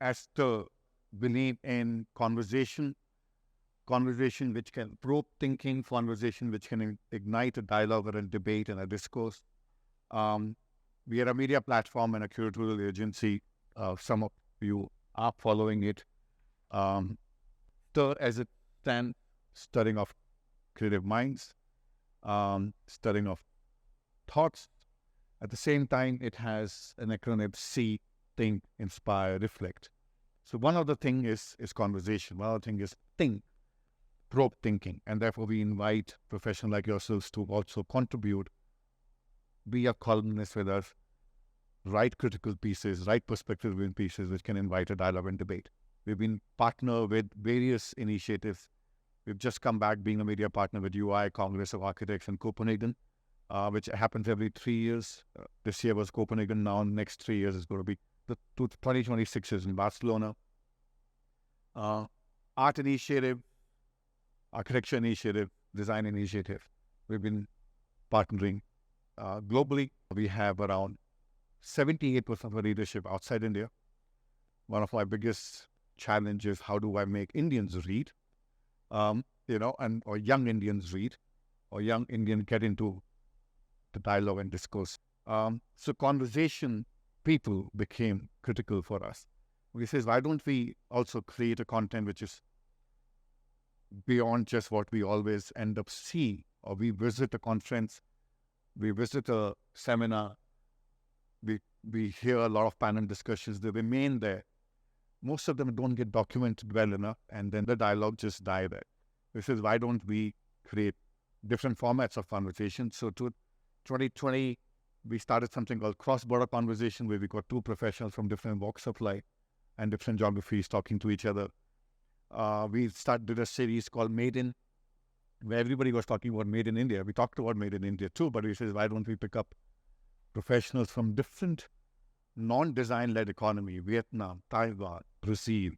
Esther believe in conversation which can probe thinking, conversation which can ignite a dialogue or a debate and a discourse. We are a media platform and a curatorial agency. Some of you are following it. Stir as it stands, stirring of creative minds, stirring of thoughts. At the same time, it has an acronym C, think, inspire, reflect. So one of the thing is conversation. One other thing is think, probe thinking. And therefore, we invite professionals like yourselves to also contribute, be a columnist with us, write critical pieces, write perspective-driven pieces which can invite a dialogue and debate. We've been partner with various initiatives. We've just come back being a media partner with UI, Congress of Architects in Copenhagen, which happens every 3 years. This year was Copenhagen. Now, next 3 years is going to be the 2026 is in Barcelona. Art initiative, architecture initiative, design initiative. We've been partnering globally. We have around 78% of our leadership outside India. One of my biggest challenges: how do I make Indians read, or young Indians read, or young Indian get into the dialogue and discourse. So conversation people became critical for us. We says, why don't we also create a content which is beyond just what we always end up seeing, or we visit a conference, we visit a seminar, we hear a lot of panel discussions, they remain there. Most of them don't get documented well enough, and then the dialogue just die there. This is why don't we create different formats of conversation. So to 2020, we started something called Cross-Border Conversation, where we got two professionals from different walks of life and different geographies talking to each other. We did a series called Made in, where everybody was talking about Made in India. We talked about Made in India too, but we said, why don't we pick up professionals from different non-design-led economy, Vietnam, Taiwan, Brazil,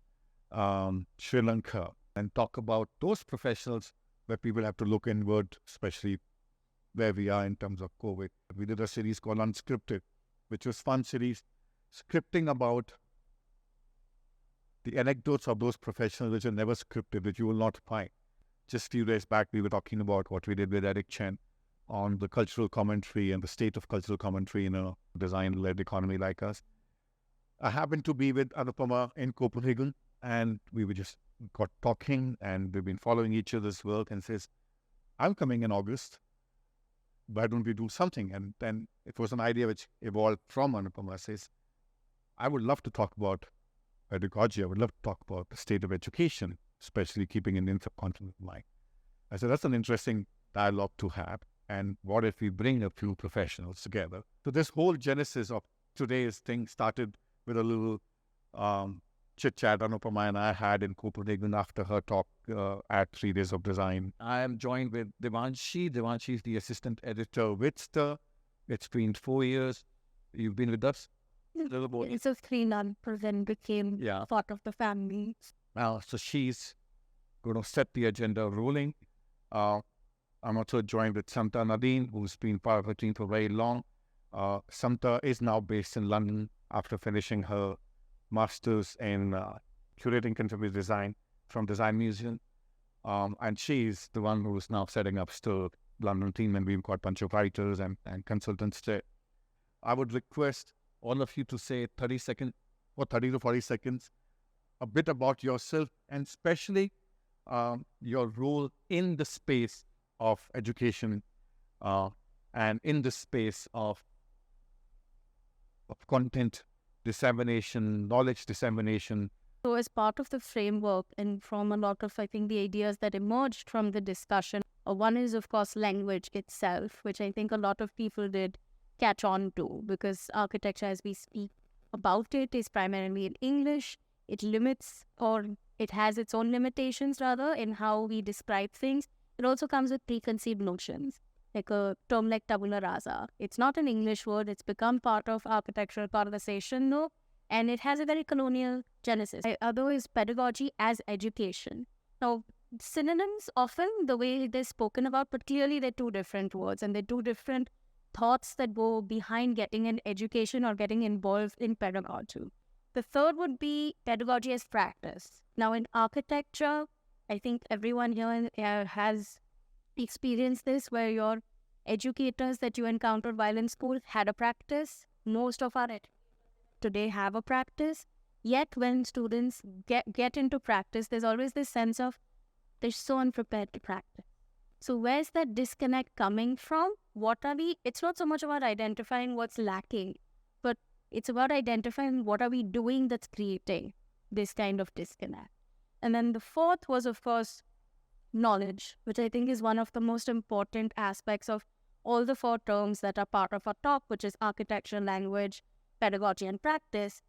Sri Lanka, and talk about those professionals where people have to look inward, especially where we are in terms of COVID. We did a series called Unscripted, which was fun series, scripting about the anecdotes of those professionals which are never scripted, which you will not find. Just a few days back, we were talking about what we did with Eric Chen on the cultural commentary and the state of cultural commentary in a design-led economy like us. I happened to be with Anupama in Copenhagen, and we just got talking, and we've been following each other's work, and says, I'm coming in August. Why don't we do something? And then it was an idea which evolved from Anupama. Says, I would love to talk about pedagogy. I would love to talk about the state of education, especially keeping Indian subcontinent in mind. I said, that's an interesting dialogue to have. And what if we bring a few professionals together? So this whole genesis of today's thing started with a little chit-chat Anupama and I had in Copenhagen after her talk at 3 Days of Design. I am joined with Devanshi. Devanshi is the assistant editor with Stir. It's been 4 years. You've been with us? It's a 3 months, then became part of the family. So she's going to set the agenda rolling. I'm also joined with Samta Nadine, who's been part of the team for very long. Samta is now based in London after finishing her master's in curating contemporary design from Design Museum. And she's the one who's now setting up Stir London team, and we've got a bunch of writers and consultants there. I would request all of you to say 30 to 40 seconds, a bit about yourself, and especially your role in the space of education and in the space of content dissemination, knowledge dissemination. So as part of the framework and from a lot of, I think, the ideas that emerged from the discussion, one is, of course, language itself, which I think a lot of people did catch on to, because architecture, as we speak about it, is primarily in English. It limits, or it has its own limitations, rather, in how we describe things. It also comes with preconceived notions, like a term like tabula rasa. It's not an English word. It's become part of architectural conversation, though, and it has a very colonial genesis. The other is pedagogy as education. Now, synonyms often, the way they're spoken about, but clearly they're two different words, and they're two different thoughts that go behind getting an education or getting involved in pedagogy. The third would be pedagogy as practice. Now, in architecture, I think everyone here has experienced this, where your educators that you encountered while in school had a practice. Most of our today have a practice. Yet, when students get into practice, there's always this sense of they're so unprepared to practice. So where's that disconnect coming from? What are we? It's not so much about identifying what's lacking, but it's about identifying what are we doing that's creating this kind of disconnect. And then the fourth was, of course, knowledge, which I think is one of the most important aspects of all the four terms that are part of our talk, which is architecture, language, pedagogy, and practice.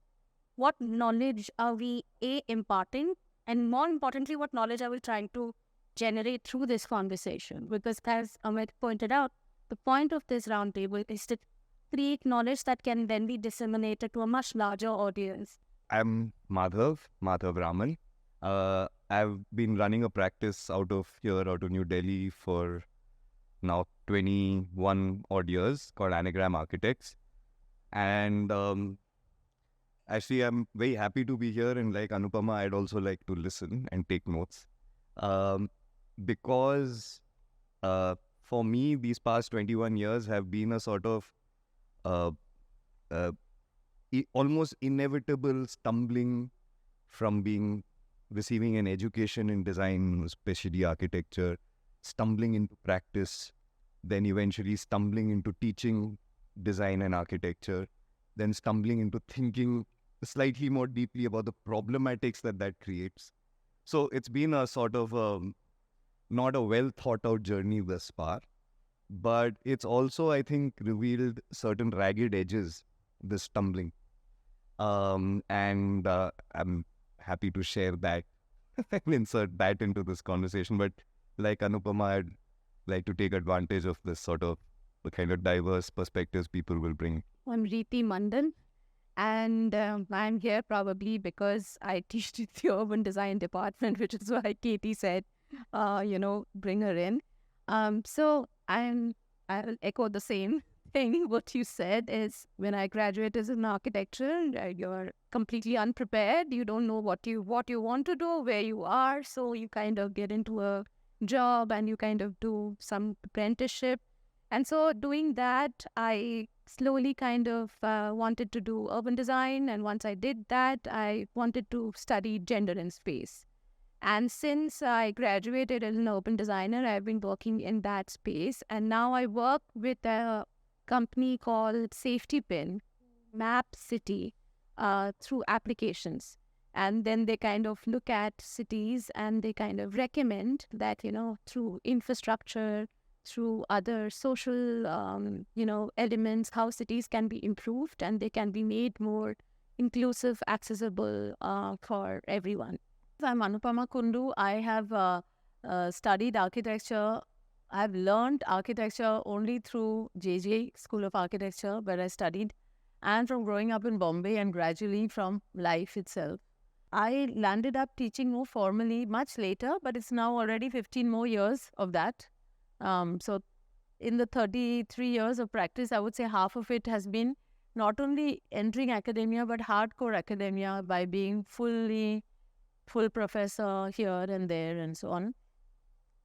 What knowledge are we imparting? And more importantly, what knowledge are we trying to generate through this conversation? Because as Amit pointed out, the point of this roundtable is to create knowledge that can then be disseminated to a much larger audience. I'm Madhav Raman. I've been running a practice out of New Delhi for now 21 odd years called Anagram Architects. And actually, I'm very happy to be here. And like Anupama, I'd also like to listen and take notes. Because for me, these past 21 years have been a sort of almost inevitable stumbling from receiving an education in design, especially architecture, stumbling into practice, then eventually stumbling into teaching design and architecture, then stumbling into thinking slightly more deeply about the problematics that creates. So it's been a sort of not a well thought out journey thus far, but it's also, I think, revealed certain ragged edges, this stumbling. And I'm happy to share that and insert that into this conversation. But like Anupama, I'd like to take advantage of this sort of the kind of diverse perspectives people will bring. I'm Reeti Mandan, and I'm here probably because I teach in the urban design department, which is why Katie said, bring her in. So I'll echo the same thing. What you said is, when I graduated as an architecture, you're completely unprepared. You don't know what you want to do, where you are. So you kind of get into a job and you kind of do some apprenticeship. And so doing that, I slowly kind of wanted to do urban design. And once I did that, I wanted to study gender and space. And since I graduated as an urban designer, I've been working in that space. And now I work with a company called Safety Pin, map city through applications. And then they kind of look at cities and they kind of recommend that, through infrastructure, through other social, elements, how cities can be improved and they can be made more inclusive, accessible for everyone. I'm Anupama Kundu. I have studied architecture. I've learned architecture only through JJ School of Architecture, where I studied, and from growing up in Bombay and gradually from life itself. I landed up teaching more formally much later, but it's now already 15 more years of that. So in the 33 years of practice, I would say half of it has been not only entering academia, but hardcore academia by being full professor here and there and so on.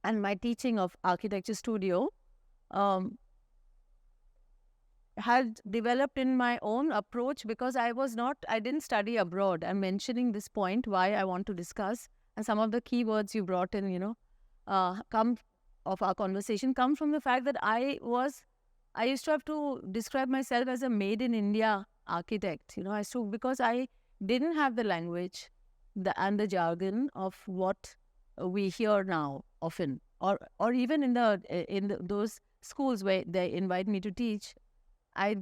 And my teaching of architecture studio had developed in my own approach, because I didn't study abroad. I'm mentioning this point, why I want to discuss. And some of the keywords you brought in, come of our conversation come from the fact that I used to have to describe myself as a made in India architect, because I didn't have the language and the jargon of what we hear now often, or even in those schools where they invite me to teach. I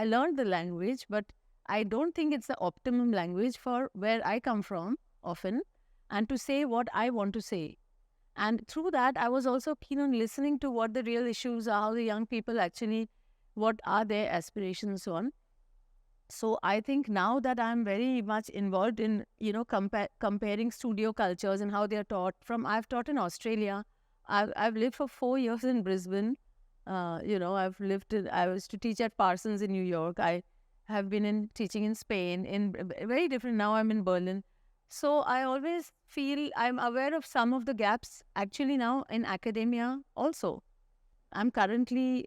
learned the language, but I don't think it's the optimum language for where I come from often, and to say what I want to say. And through that, I was also keen on listening to what the real issues are, how the young people actually, what are their aspirations and so on. So I think now that I'm very much involved in, comparing studio cultures and how they're taught I've taught in Australia. I've lived for 4 years in Brisbane. I was to teach at Parsons in New York. I have been in teaching in Spain, very different. Now I'm in Berlin. So I always feel I'm aware of some of the gaps actually now in academia also. I'm currently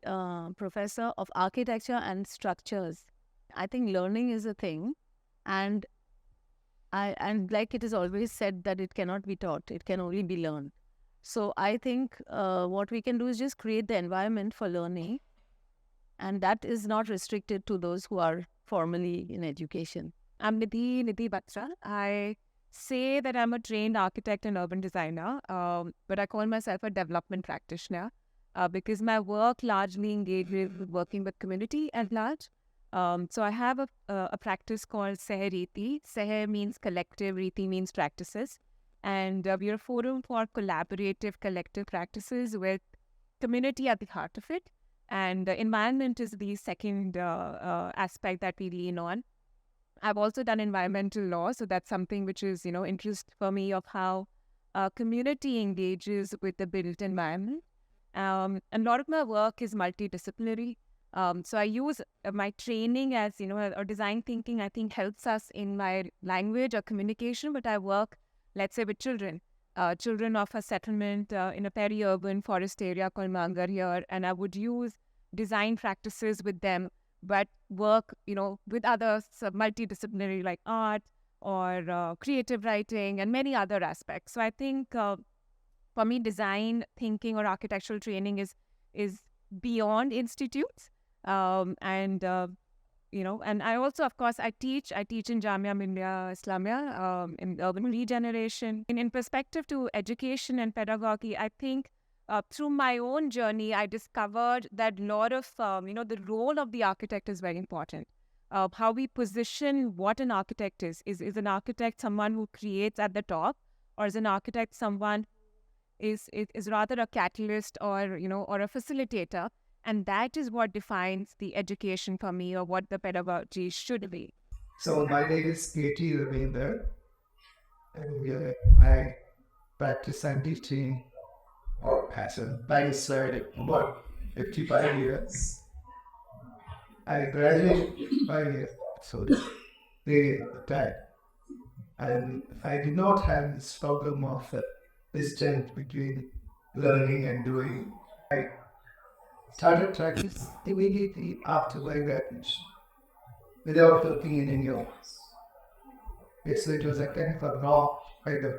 professor of architecture and structures. I think learning is a thing, and like it is always said that it cannot be taught; it can only be learned. So I think what we can do is just create the environment for learning, and that is not restricted to those who are formally in education. I'm Nidhi Batra. I say that I'm a trained architect and urban designer, but I call myself a development practitioner because my work largely engages with working with community at large. So I have a practice called Sehe Riti. Sehe means collective, Riti means practices. And we are a forum for collaborative, collective practices with community at the heart of it. And environment is the second aspect that we lean on. I've also done environmental law, so that's something which is, interest for me of how community engages with the built environment. And a lot of my work is multidisciplinary. So I use my training as, or design thinking, I think helps us in my language or communication, but I work, let's say, with children. Children of a settlement in a peri-urban forest area called Mangar here, and I would use design practices with them, but work, with others, multidisciplinary like art or creative writing and many other aspects. So I think for me, design thinking or architectural training is beyond institutes, and I also, of course, I teach in Jamia Millia Islamia in urban regeneration. In perspective to education and pedagogy, I think through my own journey, I discovered that a lot of, the role of the architect is very important. How we position what an architect is. Is an architect someone who creates at the top, or is an architect someone is rather a catalyst or a facilitator? And that is what defines the education for me, or what the pedagogy should be. So my name is Katie Ravinder, and I practice and teaching or passion by started about 55 years. I graduated 5 years, so the time, and I did not have this problem of distance between learning and doing. I started practice immediately after my graduation without looking in any office. So it was a kind of a raw kind of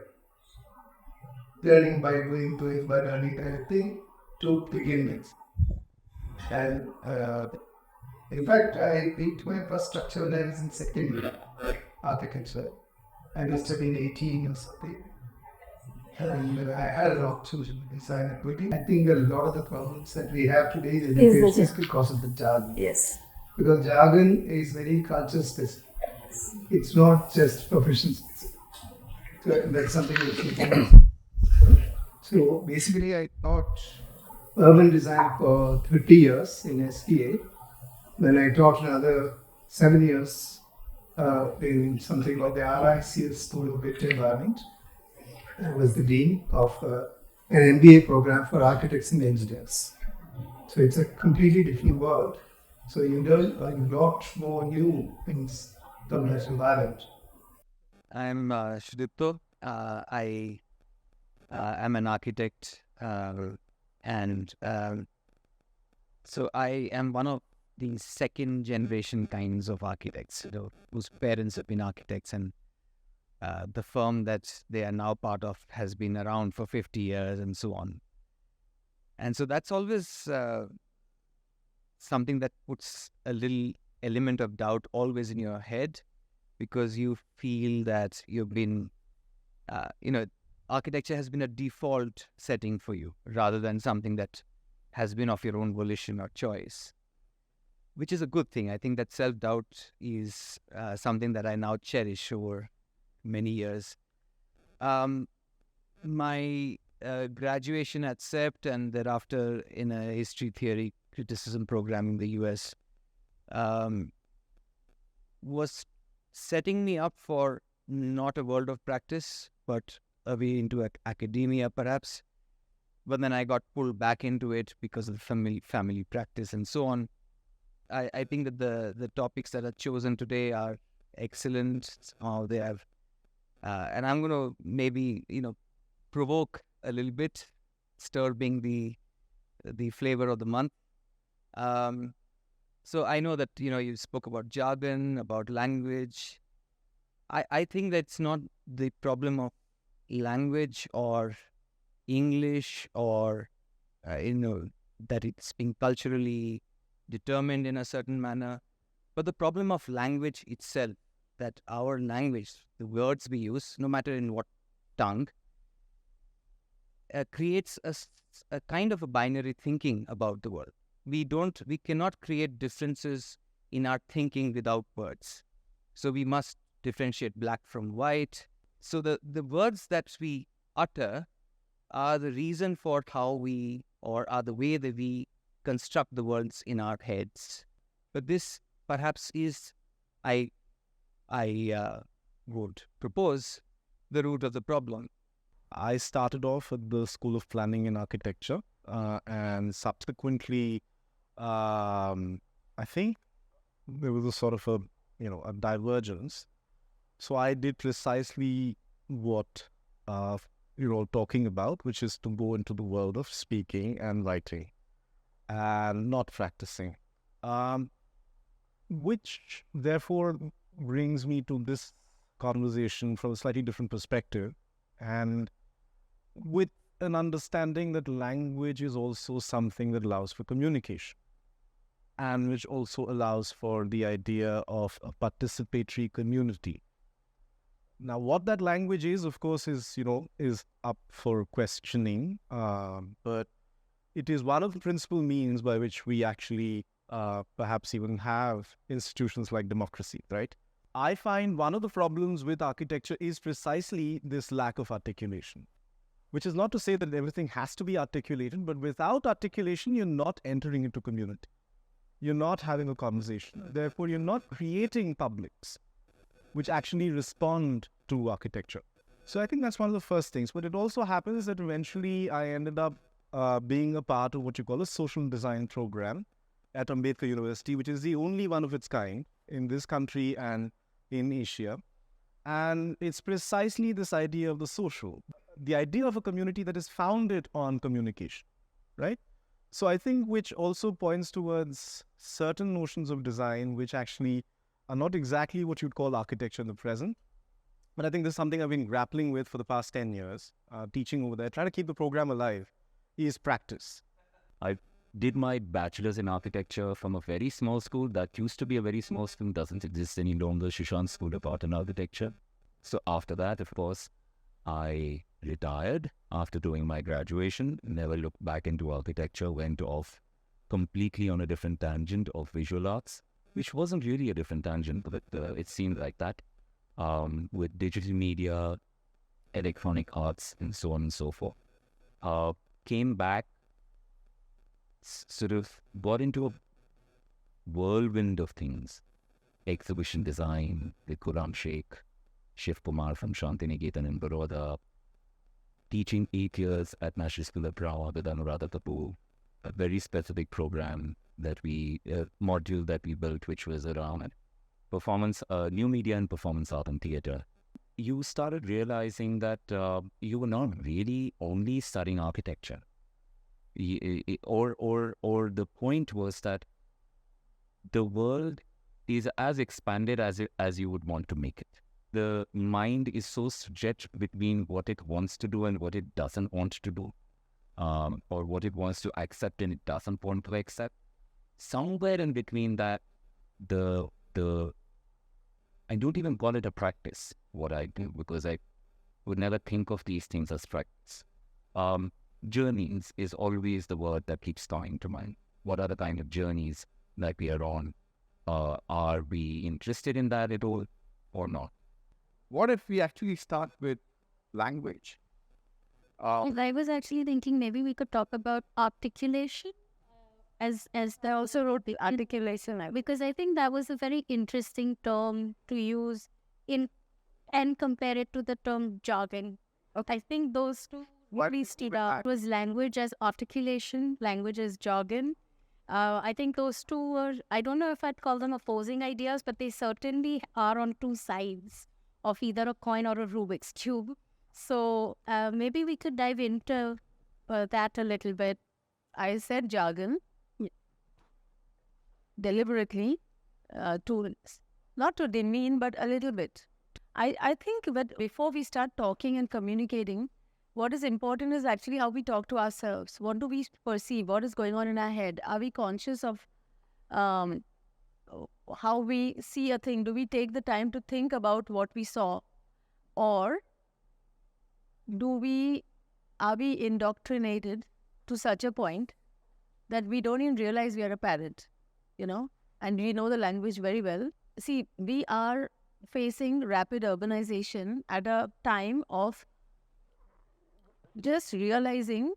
learning by doing by learning kind of thing to begin with. And in fact, I did my infrastructure when I was in second year architecture. I was studying 18 or something. And I had an opportunity to design a building. I think a lot of the problems that we have today is because of the jargon. Yes. Because jargon is very culture specific. It's not just profession specific. So that's something that's So basically, I taught urban design for 30 years in SPA. Then I taught another 7 years in something like the RICS School of Built Environment. I was the dean of an MBA program for architects and engineers. So it's a completely different world. So you learn a lot more new things from that environment. I'm Sudipto. I am an architect, and so I am one of the second generation kinds of architects, whose parents have been architects, and the firm that they are now part of has been around for 50 years and so on. And so that's always something that puts a little element of doubt always in your head, because you feel that you've been, architecture has been a default setting for you rather than something that has been of your own volition or choice, which is a good thing. I think that self-doubt is something that I now cherish over many years. My graduation at CEPT and thereafter in a history theory criticism program in the US was setting me up for not a world of practice, but a way into academia perhaps. But then I got pulled back into it because of the family practice and so on. I think that the topics that are chosen today are excellent. They have, and I'm going to maybe provoke a little bit, stir being the flavor of the month. So I know that you spoke about jargon, about language. I think that's not the problem of language or English or that it's being culturally determined in a certain manner, but the problem of language itself, that our language, the words we use, no matter in what tongue, creates a kind of a binary thinking about the world. We cannot create differences in our thinking without words. So we must differentiate black from white. So the words that we utter are the reason for how we, or are the way that we construct the worlds in our heads. But this perhaps is, I would propose, the root of the problem. I started off at the School of Planning and Architecture, and subsequently, I think there was a sort of a divergence. So I did precisely what you're all talking about, which is to go into the world of speaking and writing and not practicing, which therefore brings me to this conversation from a slightly different perspective, and with an understanding that language is also something that allows for communication, and which also allows for the idea of a participatory community. Now, what that language is, of course, is up for questioning, but it is one of the principal means by which we actually perhaps even have institutions like democracy, right? I find one of the problems with architecture is precisely this lack of articulation, which is not to say that everything has to be articulated, but without articulation, you're not entering into community. You're not having a conversation. Therefore, you're not creating publics which actually respond to architecture. So I think that's one of the first things. But it also happens that eventually I ended up being a part of what you call a social design program at Ambedkar University, which is the only one of its kind in this country and in Asia. And it's precisely this idea of the social, the idea of a community that is founded on communication, right? So I think which also points towards certain notions of design which actually are not exactly what you'd call architecture in the present. But I think this is something I've been grappling with for the past 10 years, teaching over there, trying to keep the program alive, is practice. I did my bachelor's in architecture from a very small school that used to be a very small school, doesn't exist any longer, Shushan School of Art and Architecture. So after that, of course, I retired after doing my graduation, never looked back into architecture, went off completely on a different tangent of visual arts, which wasn't really a different tangent, but it seemed like that, with digital media, electronic arts, and so on and so forth. Came back, sort of got into a whirlwind of things. Exhibition design with Quran Sheikh, Shiv Kumar from Shantiniketan in Baroda, teaching 8 years at National School of Drama with Anuradha Kapoor, a very specific program module that we built, which was around performance, new media and performance art and theatre. You started realizing that you were not really only studying architecture. Or the point was that the world is as expanded as you would want to make it. The mind is so stretched between what it wants to do and what it doesn't want to do, or what it wants to accept and it doesn't want to accept. Somewhere in between that, the I don't even call it a practice, what I do, because I would never think of these things as practice. Journeys is always the word that keeps coming to mind. What are the kind of journeys that we are on? Are we interested in that at all or not? What if we actually start with language? I was actually thinking maybe we could talk about articulation, as they also wrote the articulation, because I think that was a very interesting term to use and compare it to the term jargon. I think those two really stood out. Was language as articulation, language as jargon. I think those two are, I don't know if I'd call them opposing ideas, but they certainly are on two sides of either a coin or a Rubik's Cube. So maybe we could dive into that a little bit. I said jargon deliberately to not to demean, but a little bit. I think that before we start talking and communicating, what is important is actually how we talk to ourselves. What do we perceive? What is going on in our head? Are we conscious of how we see a thing? Do we take the time to think about what we saw? Or are we indoctrinated to such a point that we don't even realize we are a parrot, and we know the language very well? See, we are facing rapid urbanization at a time of just realizing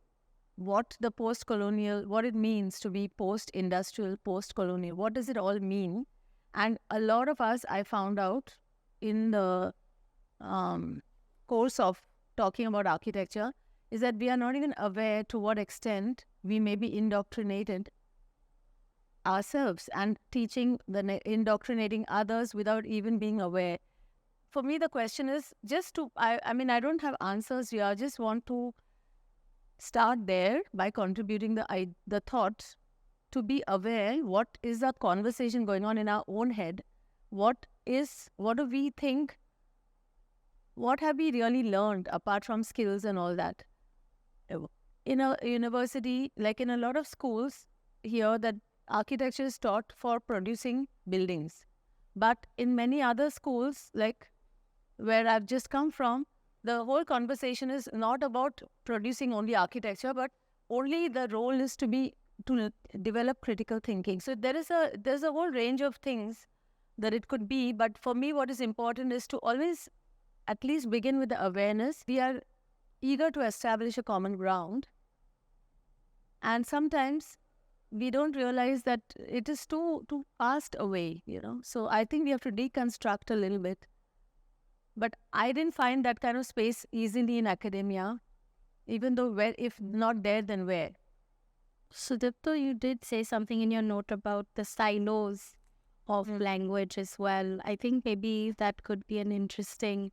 what the post-colonial, what it means to be post-industrial, post-colonial. What does it all mean? And a lot of us, I found out in the course of talking about architecture, is that we are not even aware to what extent we may be indoctrinated ourselves and indoctrinating others without even being aware. For me, the question is I don't have answers here. I just want to start there by contributing the thought to be aware what is the conversation going on in our own head. What do we think? What have we really learned apart from skills and all that? In a university, like in a lot of schools here, that architecture is taught for producing buildings. But in many other schools, like where I've just come from, the whole conversation is not about producing only architecture, but only the role is to develop critical thinking. So there's a whole range of things that it could be. But for me, what is important is to always at least begin with the awareness. We are eager to establish a common ground. And sometimes we don't realize that it is too fast away, So I think we have to deconstruct a little bit. But I didn't find that kind of space easily in academia, even though if not there, then where? Sudipto, you did say something in your note about the silos of language as well. I think maybe that could be an interesting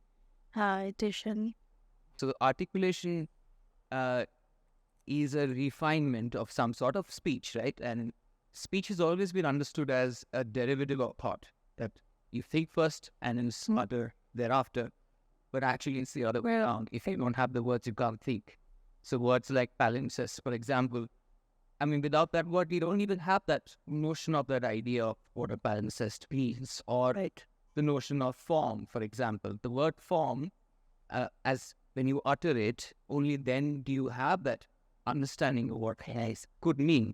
addition. So the articulation is a refinement of some sort of speech, right? And speech has always been understood as a derivative of thought, that you think first and then utter thereafter. But actually it's the other way around. If you don't have the words, you can't think. So words like palimpsest, for example, without that word, we don't even have that notion of that idea of what a palimpsest means, or the notion of form, for example. The word form, as when you utter it, only then do you have that understanding of what it could mean.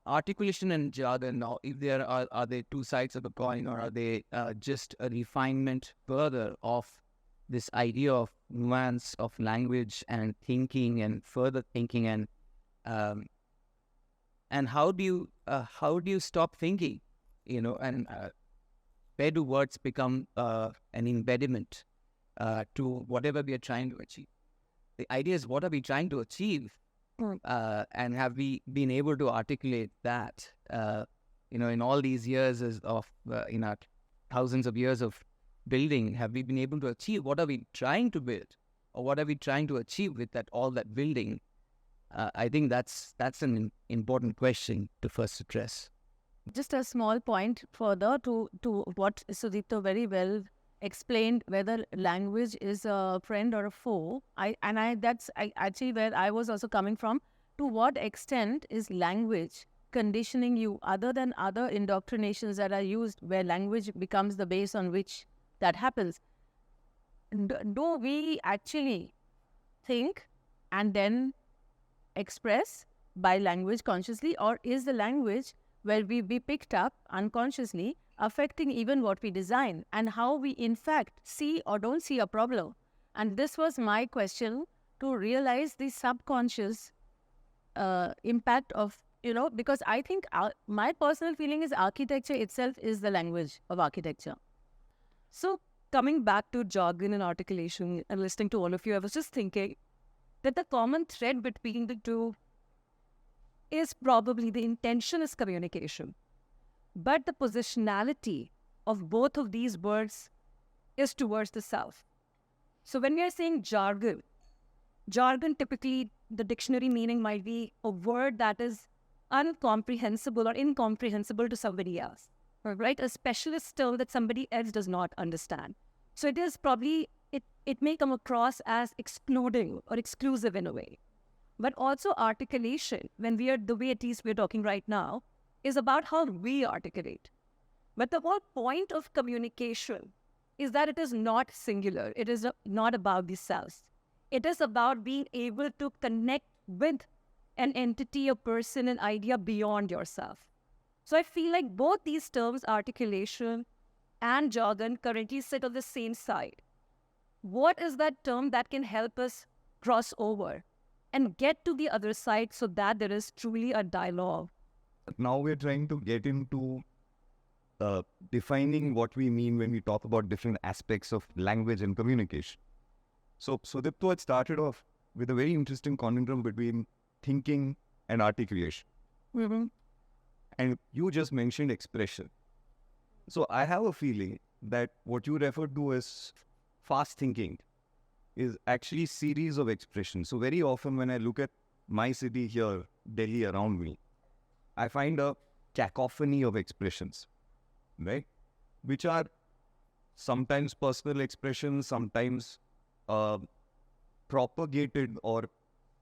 Articulation and jargon, now, if there are they two sides of a coin, or are they just a refinement further of this idea of nuance of language and thinking and further thinking, and how do you stop thinking, and where do words become an impediment to whatever we are trying to achieve? The idea is, what are we trying to achieve? And have we been able to articulate that, in all these years in our thousands of years of building, have we been able to achieve? What are we trying to build, or what are we trying to achieve with all that building? I think that's an important question to first address. Just a small point further to what Sudipto very well explained, whether language is a friend or a foe. That's actually where I was also coming from. To what extent is language conditioning you, other than other indoctrinations that are used, where language becomes the base on which that happens? Do we actually think and then express by language consciously, or is the language where we picked up unconsciously affecting even what we design, and how we in fact see or don't see a problem? And this was my question, to realize the subconscious impact of, because I think my personal feeling is architecture itself is the language of architecture. So coming back to jargon and articulation and listening to all of you, I was just thinking that the common thread between the two is probably the intention is communication. But the positionality of both of these words is towards the self. So when we are saying jargon, typically the dictionary meaning might be a word that is uncomprehensible or incomprehensible to somebody else, right? A specialist term that somebody else does not understand. So it is probably, it may come across as excluding or exclusive in a way. But also articulation, when we are, the way at least we're talking right now, is about how we articulate. But the whole point of communication is that it is not singular. It is not about the self. It is about being able to connect with an entity, a person, an idea beyond yourself. So I feel like both these terms, articulation and jargon, currently sit on the same side. What is that term that can help us cross over and get to the other side so that there is truly a dialogue? Now we're trying to get into defining what we mean when we talk about different aspects of language and communication. So Dipto had started off with a very interesting conundrum between thinking and articulation. And you just mentioned expression. So I have a feeling that what you referred to as fast thinking is actually series of expressions. So very often when I look at my city here, Delhi around me, I find a cacophony of expressions, right? Which are sometimes personal expressions, sometimes propagated or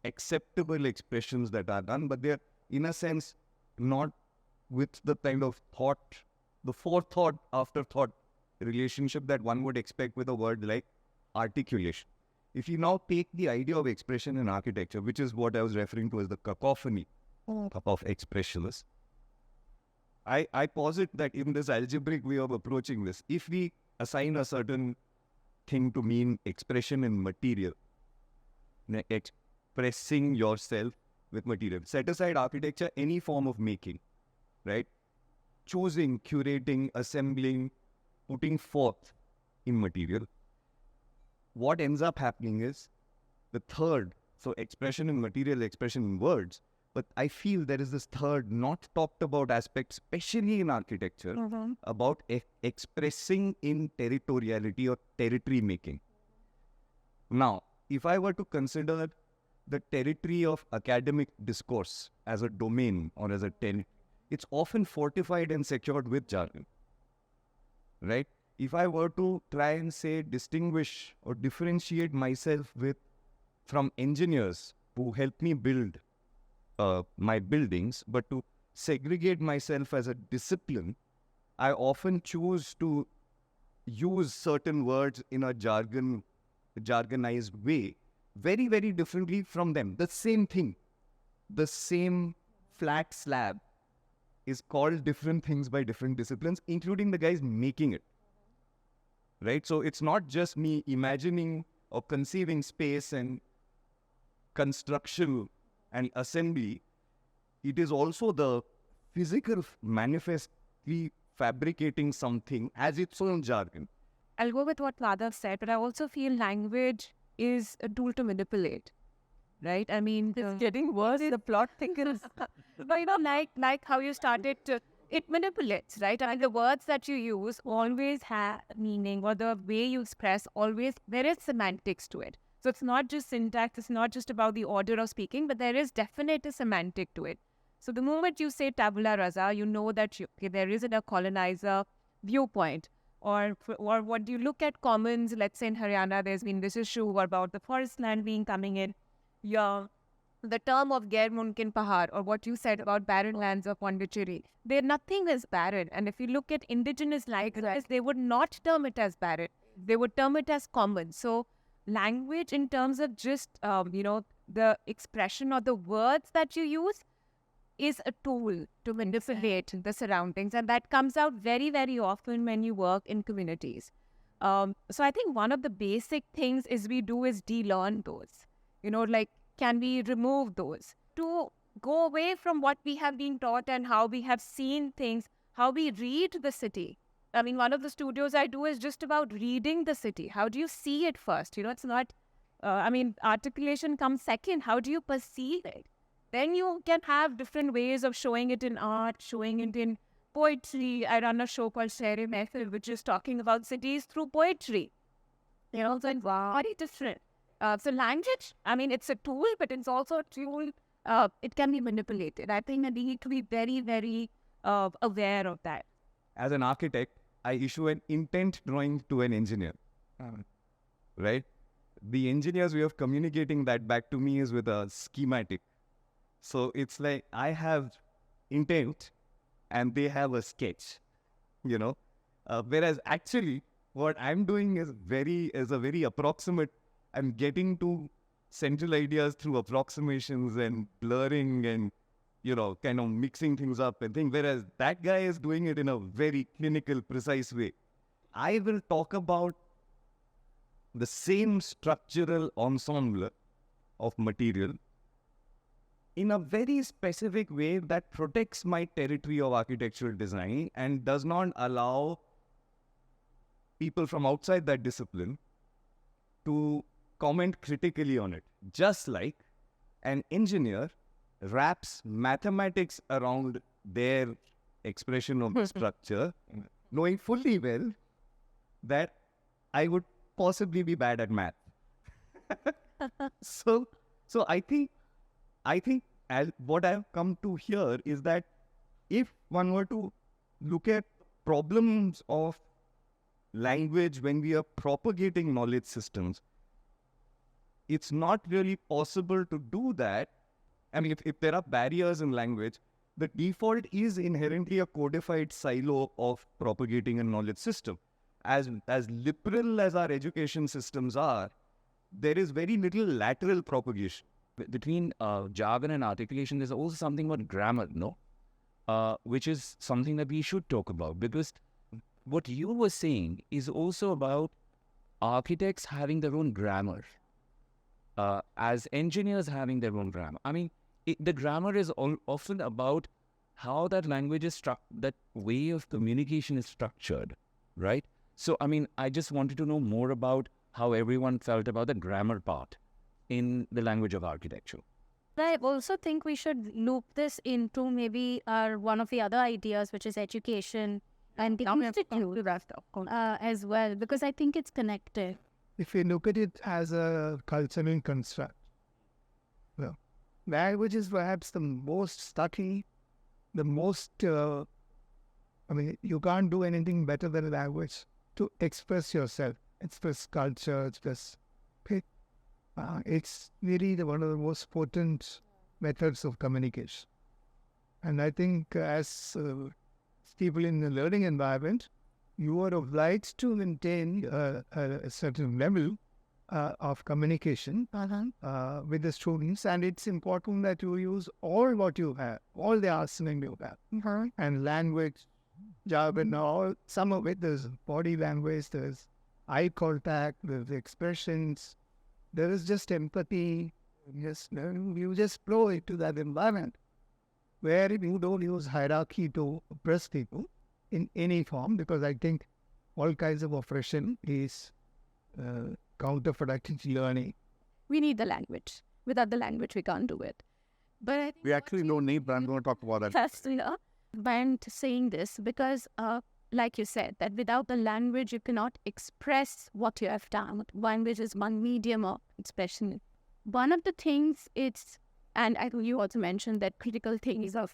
acceptable expressions that are done, but they're in a sense not with the kind of thought, the forethought, afterthought relationship that one would expect with a word like articulation. If you now take the idea of expression in architecture, which is what I was referring to as the cacophony of expressions, I posit that in this algebraic way of approaching this, if we assign a certain thing to mean expression in material, expressing yourself with material, set aside architecture, any form of making, right? Choosing, curating, assembling, putting forth in material. What ends up happening is the third, so expression in material, expression in words, but I feel there is this third not talked about aspect, especially in architecture, about expressing in territoriality or territory making. Now, if I were to consider the territory of academic discourse as a domain or as a territory, it's often fortified and secured with jargon, right? If I were to try and say distinguish or differentiate myself from engineers who help me build my buildings, but to segregate myself as a discipline, I often choose to use certain words in a jargonized way, very, very differently from them. The same thing, the same flat slab is called different things by different disciplines, including the guys making it. Right? So it's not just me imagining or conceiving space and construction and assembly. It is also the physical manifestly fabricating something as its own jargon. I'll go with what Madhav said, but I also feel language is a tool to manipulate, right? I mean, It's getting worse, the plot thickens. but like how you started to, it manipulates, right? I mean, the words that you use always have meaning, or the way you express always, there is semantics to it. So it's not just syntax, it's not just about the order of speaking, but there is definitely a semantic to it. So the moment you say tabula rasa, you know that there isn't a colonizer viewpoint. Or what you look at commons, let's say in Haryana, there's been this issue about the forest land being coming in. The term of Gair Mumkin Pahar, or what you said about barren lands of Pondicherry, nothing is barren. And if you look at indigenous languages, they would not term it as barren. They would term it as common. So language in terms of just, the expression or the words that you use is a tool to manipulate the surroundings. And that comes out very, very often when you work in communities. So I think one of the basic things is de-learn those. Can we remove those to go away from what we have been taught and how we have seen things, how we read the city? I mean, one of the studios I do is just about reading the city. How do you see it first? It's not, articulation comes second. How do you perceive it? Then you can have different ways of showing it in art, showing it in poetry. I run a show called Shere Mehfil, which is talking about cities through poetry. You know, so it's very different. So language, I mean, it's a tool, but it's also a tool. It can be manipulated. I think we need to be very, very aware of that. As an architect, I issue an intent drawing to an engineer, right? The engineer's way of communicating that back to me is with a schematic. So it's like I have intent and they have a sketch, you know. Whereas actually what I'm doing is a very approximate. I'm getting to central ideas through approximations and blurring and, you know, kind of mixing things up and things. Whereas that guy is doing it in a very clinical, precise way. I will talk about the same structural ensemble of material in a very specific way that protects my territory of architectural design and does not allow people from outside that discipline to comment critically on it. Just like an engineer wraps mathematics around their expression of the structure, knowing fully well that I would possibly be bad at math. So I think what I've come to here is that if one were to look at problems of language when we are propagating knowledge systems, it's not really possible to do that. I mean, if there are barriers in language, the default is inherently a codified silo of propagating a knowledge system. As liberal as our education systems are, there is very little lateral propagation. Between jargon and articulation, there's also something about grammar, no? Which is something that we should talk about, because what you were saying is also about architects having their own grammar, as engineers having their own grammar. I mean, the grammar is often about how that language is that way of communication is structured, right? So, I mean, I just wanted to know more about how everyone felt about the grammar part in the language of architecture. I also think we should loop this into maybe one of the other ideas, which is education and the institute as well, because I think it's connected. If you look at it as a cultural construct, well, language is perhaps the most subtle, the most, I mean, you can't do anything better than language to express yourself, express culture, express. It's really one of the most potent methods of communication. And I think as people in the learning environment, you are obliged to maintain a certain level of communication with the students. And it's important that you use all what you have, all the arsenal you have. And language, jargon, all, some of it, there's body language, there's eye contact, there's expressions. There is just empathy. Yes, you just flow into that environment where you don't use hierarchy to oppress people in any form, because I think all kinds of oppression is counterproductive to learning. We need the language. Without the language, we can't do it. But I think We actually don't need, but I'm going to talk about that. That's by saying this because, like you said, that without the language, you cannot express what you have done. Language is one medium of expression. One of the things and I think you also mentioned that critical things are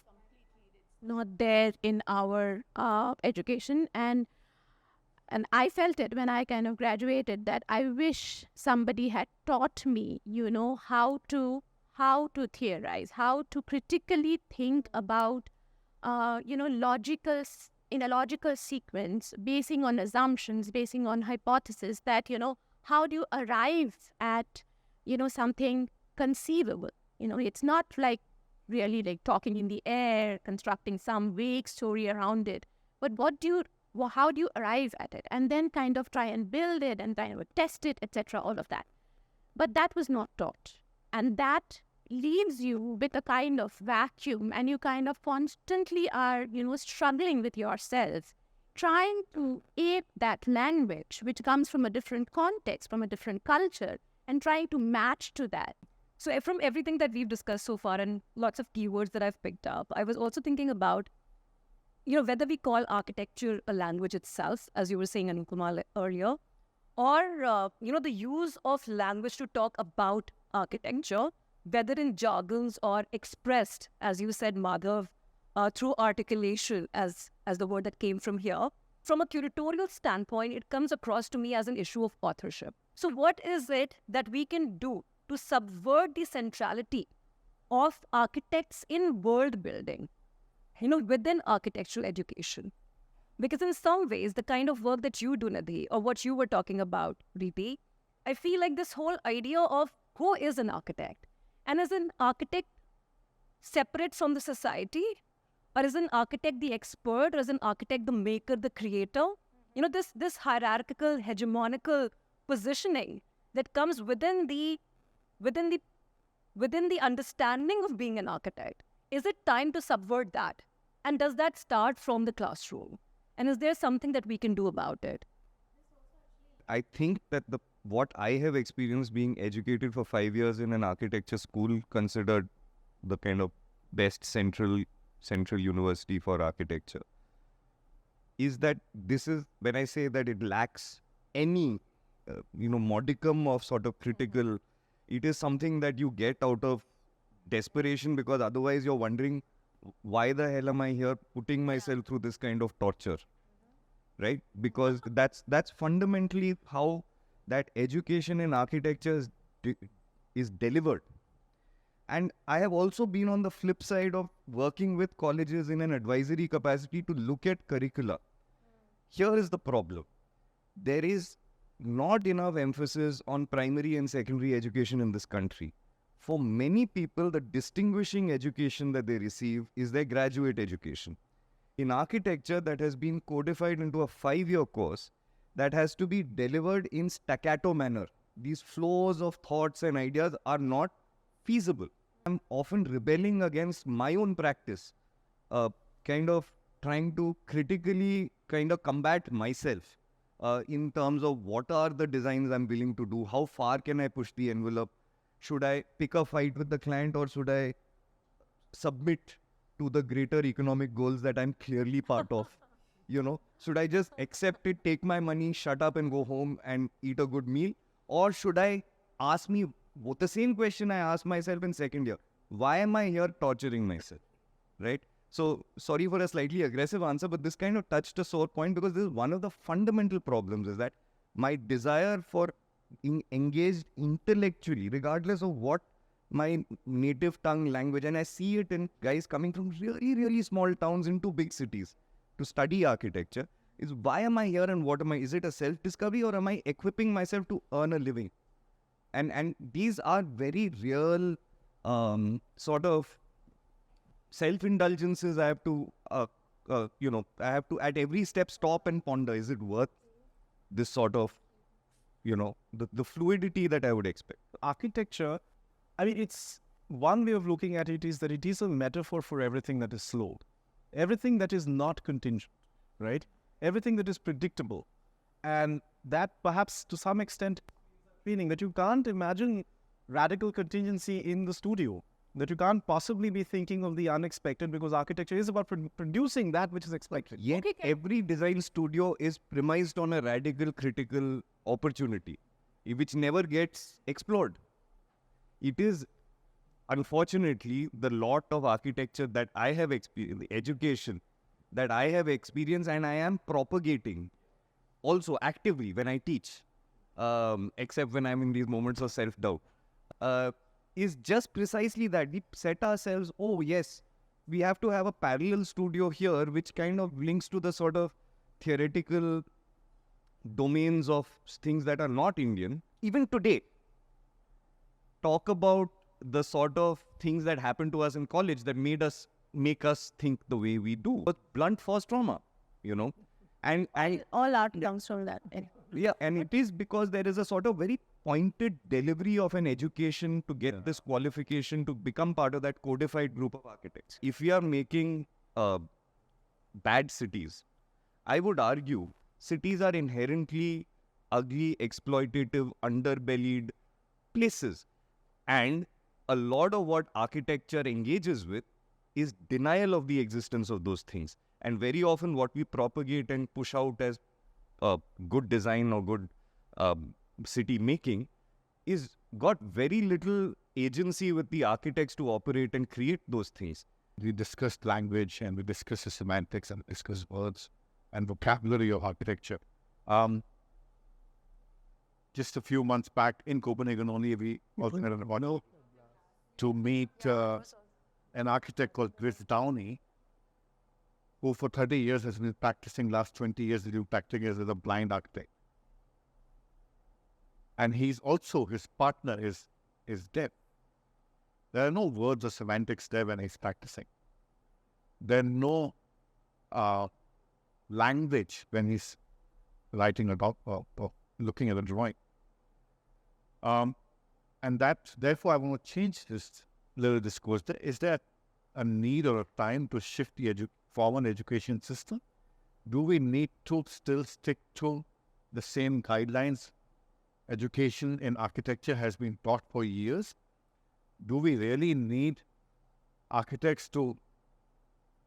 not there in our education. And I felt it when I kind of graduated, that I wish somebody had taught me, how to theorize, how to critically think about, in a logical sequence, basing on assumptions, basing on hypotheses, that, how do you arrive at, something conceivable? It's not like really like talking in the air, constructing some vague story around it, but how do you arrive at it? And then kind of try and build it and kind of test it, etc., all of that. But that was not taught. And that leaves you with a kind of vacuum, and you kind of constantly are, struggling with yourself, trying to ape that language, which comes from a different context, from a different culture, and trying to match to that. So from everything that we've discussed so far and lots of keywords that I've picked up, I was also thinking about, whether we call architecture a language itself, as you were saying, Anupama, earlier, or, the use of language to talk about architecture, whether in jargons or expressed, as you said, Madhav, through articulation, as the word that came from here. From a curatorial standpoint, it comes across to me as an issue of authorship. So what is it that we can do to subvert the centrality of architects in world building, within architectural education? Because in some ways, the kind of work that you do, Nidhi, or what you were talking about, Preeti, I feel like this whole idea of who is an architect, and is an architect separate from the society, or is an architect the expert, or is an architect the maker, the creator? This hierarchical, hegemonical positioning that comes within the understanding of being an architect. Is it time to subvert that? And does that start from the classroom? And is there something that we can do about it? I think that what I have experienced being educated for 5 years in an architecture school, considered the kind of best central university for architecture, is that this is, when I say that it lacks any modicum of sort of critical, it is something that you get out of desperation, because otherwise you're wondering, why the hell am I here putting myself through this kind of torture, right? Because that's fundamentally how that education in architecture is delivered. And I have also been on the flip side of working with colleges in an advisory capacity to look at curricula. Here is the problem. There is not enough emphasis on primary and secondary education in this country. For many people, the distinguishing education that they receive is their graduate education. In architecture, that has been codified into a 5-year course that has to be delivered in staccato manner. These flows of thoughts and ideas are not feasible. I'm often rebelling against my own practice, kind of trying to critically kind of combat myself in terms of what are the designs I'm willing to do, how far can I push the envelope, should I pick a fight with the client, or should I submit to the greater economic goals that I'm clearly part of? Should I just accept it, take my money, shut up and go home and eat a good meal? Or should I ask me the same question I asked myself in second year? Why am I here torturing myself, right? So, sorry for a slightly aggressive answer, but this kind of touched a sore point, because this is one of the fundamental problems, is that my desire for being engaged intellectually, regardless of what my native tongue language, and I see it in guys coming from really, really small towns into big cities to study architecture, is why am I here and what am I? Is it a self-discovery, or am I equipping myself to earn a living? And these are very real sort of self-indulgences. I have to, at every step stop and ponder, is it worth this sort of, the fluidity that I would expect? Architecture, I mean, it's one way of looking at it is that it is a metaphor for everything that is slow, everything that is not contingent, right? Everything that is predictable. And that perhaps to some extent, meaning that you can't imagine radical contingency in the studio, that you can't possibly be thinking of the unexpected, because architecture is about producing that which is expected. Yet every design studio is premised on a radical critical opportunity, which never gets explored. It is, unfortunately, the lot of architecture that I have experienced, the education that I have experienced and I am propagating also actively when I teach, except when I'm in these moments of self-doubt, is just precisely that. We set ourselves, oh yes, we have to have a parallel studio here, which kind of links to the sort of theoretical domains of things that are not Indian. Even today, talk about the sort of things that happened to us in college that make us think the way we do. But blunt force trauma, and all art comes from that. yeah, and it is because there is a sort of very pointed delivery of an education to get this qualification to become part of that codified group of architects. If we are making bad cities, I would argue cities are inherently ugly, exploitative, underbellied places. And a lot of what architecture engages with is denial of the existence of those things. And very often what we propagate and push out as good design or good city making is got very little agency with the architects to operate and create those things. We discussed language and we discussed the semantics and discussed words and vocabulary of architecture. Just a few months back in Copenhagen only, we organized an honor to meet an architect called Chris Downey, who for 30 years has been practicing, last 20 years he's been practicing as a blind architect. And he's also, his partner is deaf. There are no words or semantics there when he's practicing. There's no language when he's writing about or looking at a drawing. And that, therefore, I want to change this little discourse. Is there a need or a time to shift the formal education system? Do we need to still stick to the same guidelines? Education in architecture has been taught for years. Do we really need architects to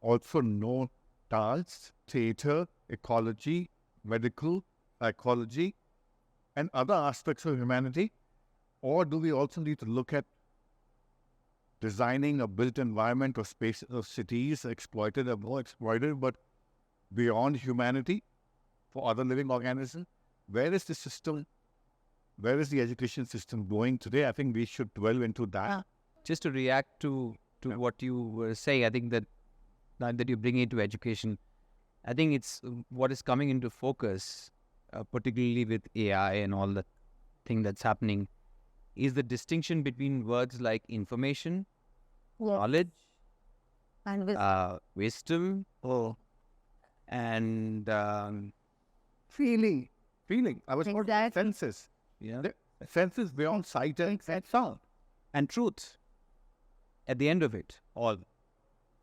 also know dance, theater, ecology, medical, psychology, and other aspects of humanity? Or do we also need to look at designing a built environment or spaces of cities exploited or more exploited, but beyond humanity for other living organisms? Where is the system? Where is the education system going today? I think we should dwell into that. Just to react to what you were saying, I think that now that you bring it to education, I think it's what is coming into focus, particularly with AI and all the thing that's happening, is the distinction between words like information, knowledge, And wisdom, and Feeling. I was talking about senses. yeah, The senses beyond sight and sound. and truth at the end of it all.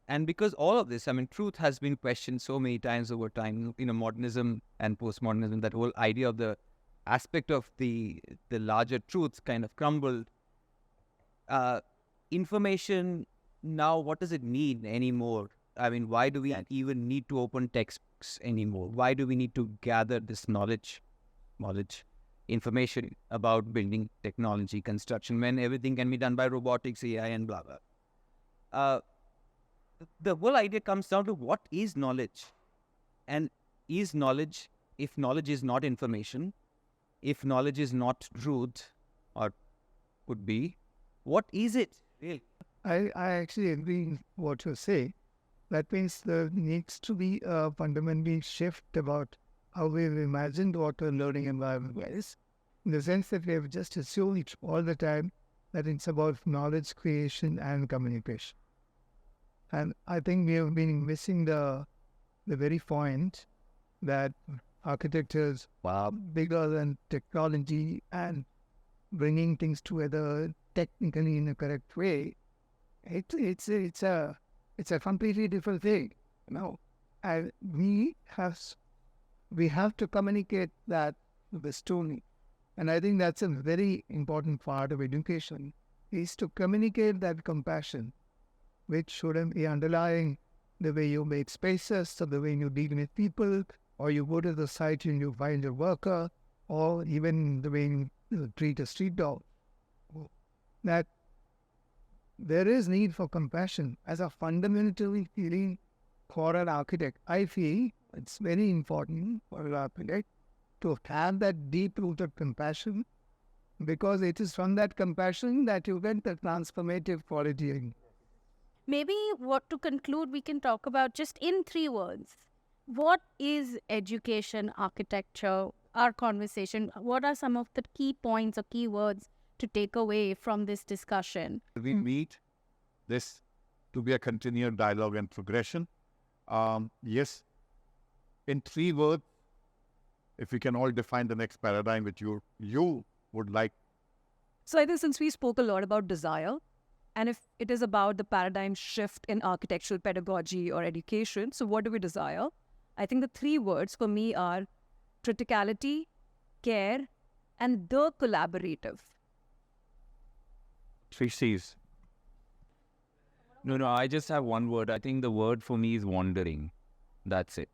And because all of this, I mean, truth has been questioned so many times over time, modernism and postmodernism, that whole idea of the aspect of the larger truths kind of crumbled. Information, now what does it mean anymore? I mean, why do we even need to open textbooks anymore? Why do we need to gather this knowledge, information about building technology, construction, when everything can be done by robotics, AI, and blah, blah? The whole idea comes down to what is knowledge? And is knowledge, if knowledge is not information, if knowledge is not truth, or could be, what is it really? I actually agree with what you say. That means there needs to be a fundamental shift about how we've imagined what a learning environment is, in the sense that we have just assumed all the time that it's about knowledge creation and communication. And I think we have been missing the very point that architecture is bigger than technology and bringing things together technically in a correct way. It's a completely different thing, and we have to communicate that to the student. And I think that's a very important part of education, is to communicate that compassion, which shouldn't be underlying the way you make spaces, or the way you deal with people, or you go to the site and you find a worker, or even the way you treat a street dog. That there is need for compassion as a fundamentally feeling for an architect. I feel it's very important for an architect to have that deep-rooted compassion, because it is from that compassion that you get the transformative quality. maybe what to conclude, we can talk about just in 3 words. What is education, architecture, our conversation? What are some of the key points or key words to take away from this discussion? We meet this to be a continued dialogue and progression. Yes, in 3 words, if we can all define the next paradigm which you would like. So I think since we spoke a lot about desire, and if it is about the paradigm shift in architectural pedagogy or education, so what do we desire? I think the 3 words for me are criticality, care, and the collaborative. 3 C's. No, I just have one word. I think the word for me is wandering. That's it.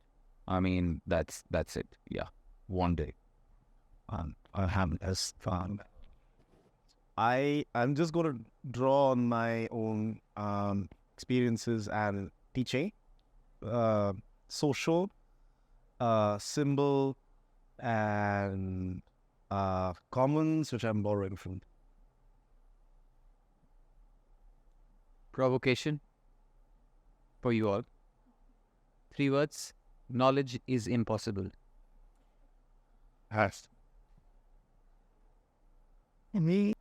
I mean, that's it. Yeah, wandering. I haven't as fun. I'm just going to draw on my own experiences and teaching, social, symbol, and commons, which I'm borrowing from. Provocation for you all. 3 words. Knowledge is impossible. Has. Me,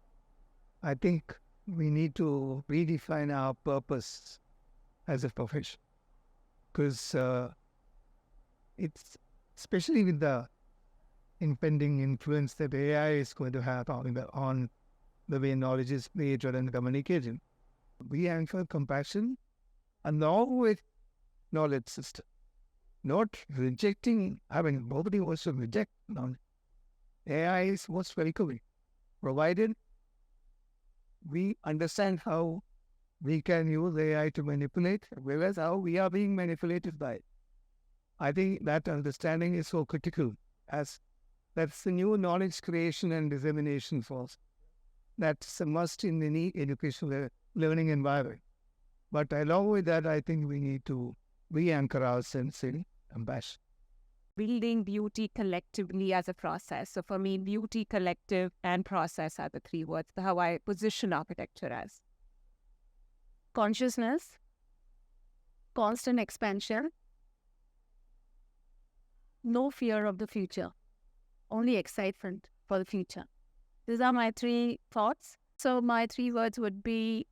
I think we need to redefine our purpose as a profession. Because it's, especially with the impending influence that AI is going to have on the way knowledge is created and communicated, we anchor compassion along with knowledge system. Not rejecting, nobody wants to reject knowledge. AI is what's welcoming, provided we understand how we can use AI to manipulate, whereas how we are being manipulated by it. I think that understanding is so critical, as that's the new knowledge creation and dissemination force. That's a must in any educational learning environment. But along with that, I think we need to re-anchor ourselves in compassion. Building beauty collectively as a process. So for me, beauty, collective, and process are the 3 words, how I position architecture as. Consciousness, constant expansion, no fear of the future, only excitement for the future. These are my 3 thoughts. So my 3 words would be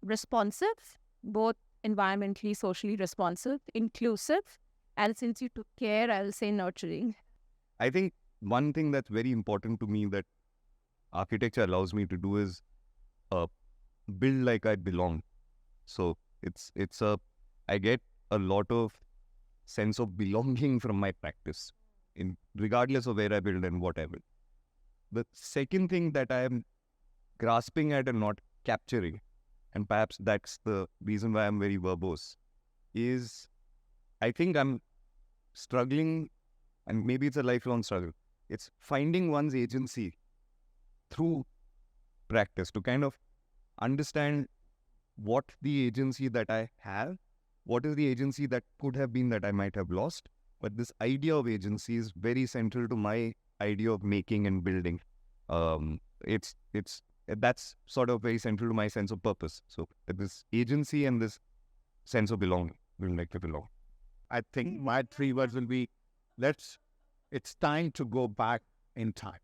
responsive, both environmentally, socially responsive, inclusive, and since you took care, I'll say nurturing. I think one thing that's very important to me that architecture allows me to do is build like I belong. So I get a lot of sense of belonging from my practice, regardless of where I build and what I build. The second thing that I am grasping at and not capturing, and perhaps that's the reason why I'm very verbose, is I think I'm struggling, and maybe it's a lifelong struggle. It's finding one's agency through practice to kind of understand what the agency that I have, what is the agency that could have been that I might have lost. But this idea of agency is very central to my idea of making and building. That's sort of very central to my sense of purpose. So this agency and this sense of belonging will make me belong. I think my 3 words will be, it's time to go back in time.